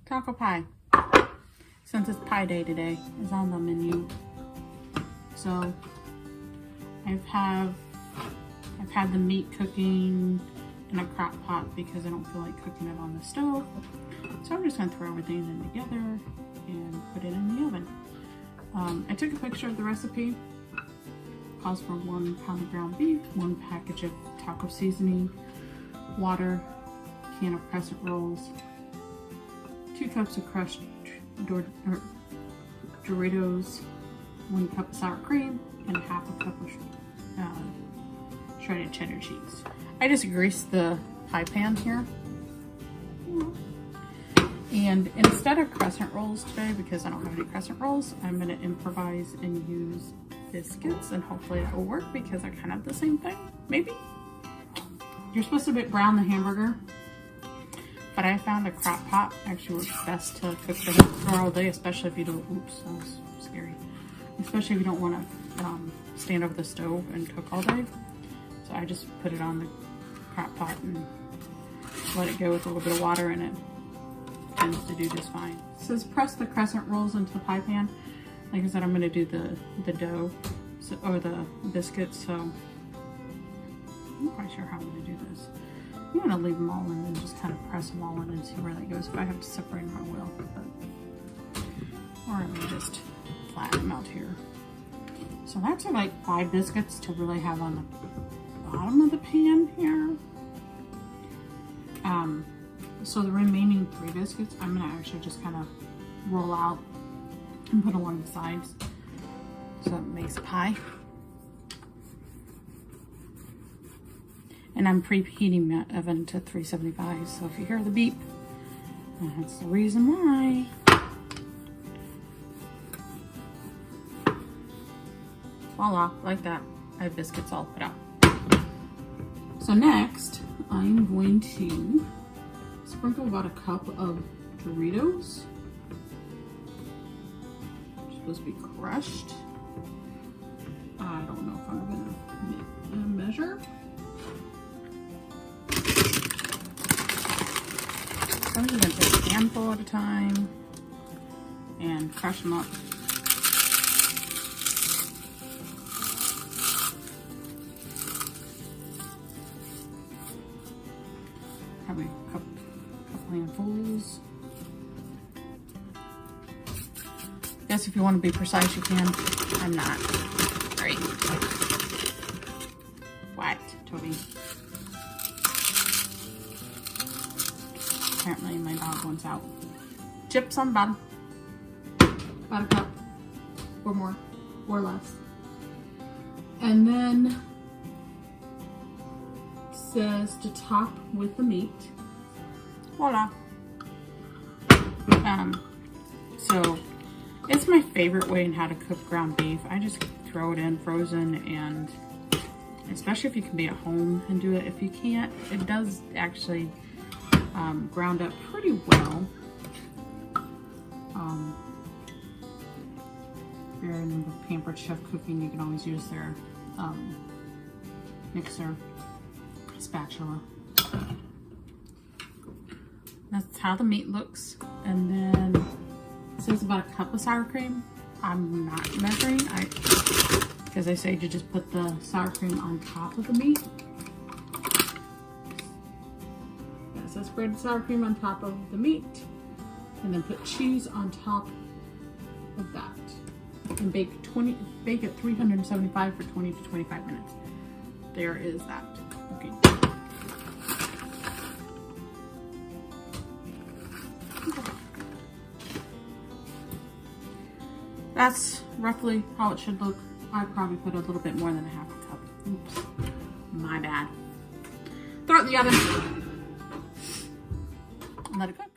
taco pie. Since it's pie day today, is on the menu. So I've had the meat cooking in a crock pot because I don't feel like cooking it on the stove. So I'm just gonna throw everything in together and put it in the oven. I took a picture of the recipe. Calls for 1 pound of ground beef, 1 package of taco seasoning, water, can of crescent rolls, 2 cups of crushed Doritos, 1 cup of sour cream, and 1/2 cup of shredded cheddar cheese. I just greased the pie pan here. And instead of crescent rolls today, because I don't have any crescent rolls, I'm going to improvise and use biscuits, and hopefully that will work because I kind of have the same thing. Maybe. You're supposed to brown the hamburger, but I found a crock pot actually works best to cook for all day, especially if you don't, oops, that was scary. Especially if you don't want to stand over the stove and cook all day. So I just put it on the crock pot and let it go with a little bit of water in it. Tends to do just fine. It says press the crescent rolls into the pie pan. Like I said, I'm going to do the dough or the biscuits, so I'm not quite sure how I'm going to do this. I'm going to leave them all in and just kind of press them all in and see where that goes. If I have to separate them, I will. But, or I may just flatten them out here. So that's like 5 biscuits to really have on the bottom of the pan here. So the remaining 3 biscuits, I'm going to actually just kind of roll out and put along the sides so it makes a pie. And I'm preheating my oven to 375, so if you hear the beep, that's the reason why. Voila, like that. I have biscuits all put out. So next, I'm going to sprinkle about a cup of Doritos. It's supposed to be crushed. I don't know if I'm gonna measure. So I'm just gonna take a handful at a time and crush them up. Probably a couple handfuls. Guess if you want to be precise, you can. I'm not. Great. What, Toby? Apparently my dog wants out. Chips on the bottom. About a cup. Or more. Or less. And then it says to top with the meat. Voila. So it's my favorite way in how to cook ground beef. I just throw it in frozen, and especially if you can be at home and do it. If you can't, it does actually ground up pretty well. If you're in the Pampered Chef cooking, you can always use their mixer spatula. That's how the meat looks. And then it says about a cup of sour cream. I'm not measuring, because I say to just put the sour cream on top of the meat. Yeah, so spread the sour cream on top of the meat, and then put cheese on top of that. And bake at 375 for 20 to 25 minutes. There is that. Okay. That's roughly how it should look. I probably put a little bit more than a 1/2 cup. Oops, my bad. Throw it in the oven and let it cook.